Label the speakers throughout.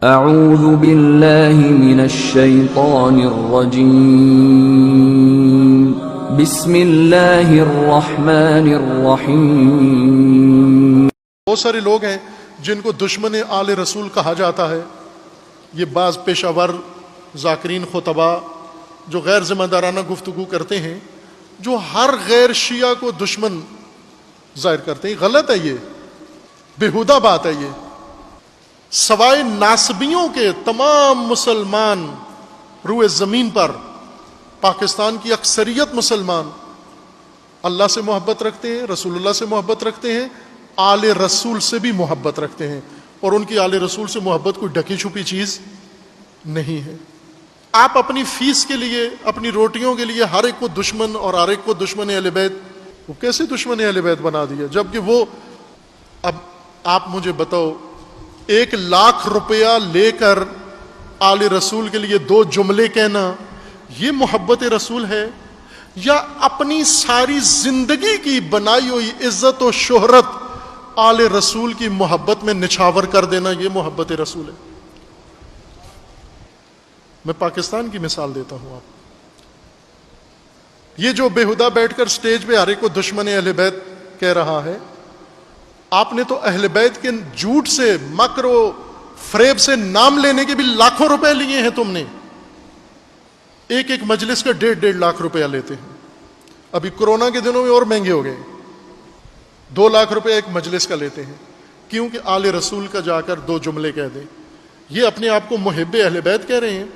Speaker 1: اعوذ باللہ من الشیطان الرجیم بسم اللہ الرحمن الرحیم۔
Speaker 2: بہت سارے لوگ ہیں جن کو دشمن آل رسول کہا جاتا ہے۔ یہ بعض پیشہ ور ذاکرین خطبہ جو غیر ذمہ دارانہ گفتگو کرتے ہیں، جو ہر غیر شیعہ کو دشمن ظاہر کرتے ہیں، غلط ہے، یہ بےہودہ بات ہے۔ یہ سوائے ناصبیوں کے تمام مسلمان روئے زمین پر، پاکستان کی اکثریت مسلمان اللہ سے محبت رکھتے ہیں، رسول اللہ سے محبت رکھتے ہیں، آل رسول سے بھی محبت رکھتے ہیں، اور ان کی آل رسول سے محبت کوئی ڈھکی چھپی چیز نہیں ہے۔ آپ اپنی فیس کے لیے، اپنی روٹیوں کے لیے ہر ایک کو دشمن اور ہر ایک کو دشمن اہل بیت، وہ کیسے دشمن اہل بیت بنا دیا؟ جبکہ وہ، اب آپ مجھے بتاؤ، 1,00,000 روپیہ لے کر آل رسول کے لیے 2 جملے کہنا، یہ محبت رسول ہے؟ یا اپنی ساری زندگی کی بنائی ہوئی عزت و شہرت آل رسول کی محبت میں نچھاور کر دینا، یہ محبت رسول ہے؟ میں پاکستان کی مثال دیتا ہوں آپ۔ یہ جو بےہودہ بیٹھ کر سٹیج پہ ہر ایک کو دشمن اہل بیت کہہ رہا ہے، آپ نے تو اہل بیت کے جھوٹ سے، مکر و فریب سے نام لینے کے بھی لاکھوں روپے لیے ہیں تم نے۔ ایک مجلس کا 1.5 لاکھ روپیہ لیتے ہیں۔ ابھی کورونا کے دنوں میں اور مہنگے ہو گئے، 2 لاکھ روپے ایک مجلس کا لیتے ہیں، کیونکہ آل رسول کا جا کر 2 جملے کہہ دیں۔ یہ اپنے آپ کو محب اہل بیت کہہ رہے ہیں۔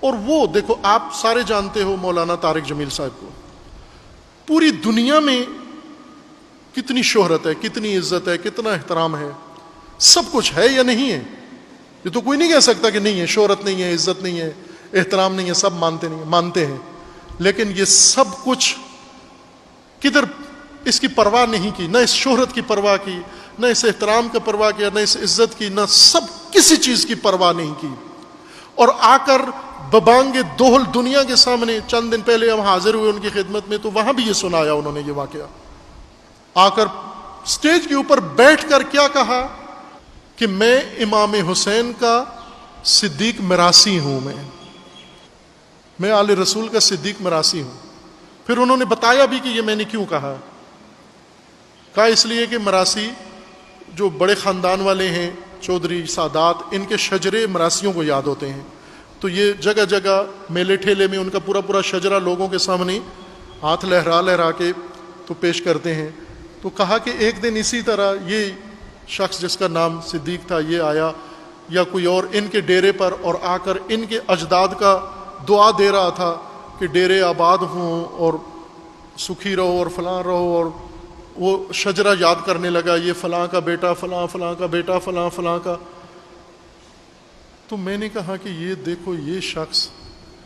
Speaker 2: اور وہ دیکھو، آپ سارے جانتے ہو مولانا طارق جمیل صاحب کو، پوری دنیا میں کتنی شہرت ہے، کتنی عزت ہے، کتنا احترام ہے، سب کچھ ہے یا نہیں ہے؟ یہ تو کوئی نہیں کہہ سکتا کہ نہیں ہے، شہرت نہیں ہے، عزت نہیں ہے، احترام نہیں ہے، سب مانتے ہیں۔ لیکن یہ سب کچھ کدھر اس کی پرواہ نہیں کی، نہ اس شہرت کی پرواہ کی، نہ اس احترام کا پرواہ کیا، نہ اس عزت کی، نہ سب کسی چیز کی پرواہ نہیں کی۔ اور آ کر ببانگ دوہل دنیا کے سامنے، چند دن پہلے ہم حاضر ہوئے ان کی خدمت میں، تو وہاں بھی یہ سنایا انہوں نے یہ واقعہ۔ آ کر سٹیج کے اوپر بیٹھ کر کیا کہا کہ میں امام حسین کا صدیق مراسی ہوں، میں آل رسول کا صدیق مراسی ہوں۔ پھر انہوں نے بتایا بھی کہ یہ میں نے کیوں کہا اس لیے کہ مراسی جو بڑے خاندان والے ہیں، چودھری سادات، ان کے شجرے مراسیوں کو یاد ہوتے ہیں، تو یہ جگہ جگہ میلے ٹھیلے میں ان کا پورا شجرہ لوگوں کے سامنے ہاتھ لہرا کے تو پیش کرتے ہیں۔ تو کہا کہ ایک دن اسی طرح یہ شخص جس کا نام صدیق تھا، یہ آیا یا کوئی اور ان کے ڈیرے پر، اور آ کر ان کے اجداد کا دعا دے رہا تھا کہ ڈیرے آباد ہوں اور سکھی رہو اور فلاں رہو، اور وہ شجرہ یاد کرنے لگا، یہ فلاں کا بیٹا، فلاں کا بیٹا، فلاں کا۔ تو میں نے کہا کہ یہ دیکھو، یہ شخص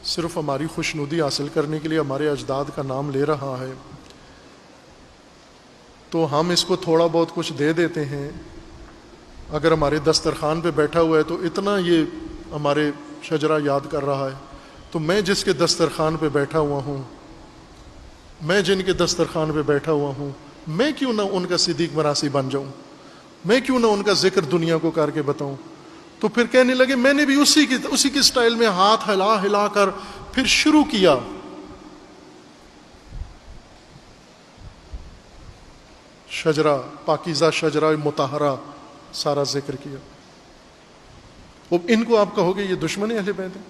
Speaker 2: صرف ہماری خوشنودی حاصل کرنے کے لیے ہمارے اجداد کا نام لے رہا ہے، تو ہم اس کو تھوڑا بہت کچھ دے دیتے ہیں۔ اگر ہمارے دسترخوان پہ بیٹھا ہوا ہے تو اتنا یہ ہمارے شجرہ یاد کر رہا ہے، تو میں جس کے دسترخوان پہ بیٹھا ہوا ہوں، میں جن کے دسترخوان پہ بیٹھا ہوا ہوں، میں کیوں نہ ان کا صدیق مراسی بن جاؤں؟ میں کیوں نہ ان کا ذکر دنیا کو کر کے بتاؤں؟ تو پھر کہنے لگے، میں نے بھی اسی کی سٹائل میں ہاتھ ہلا کر پھر شروع کیا۔ شجرہ، پاکیزہ شجرہ مطہرہ سارا ذکر کیا۔ اب ان کو آپ کہو گے یہ دشمن اہل بیت ہے؟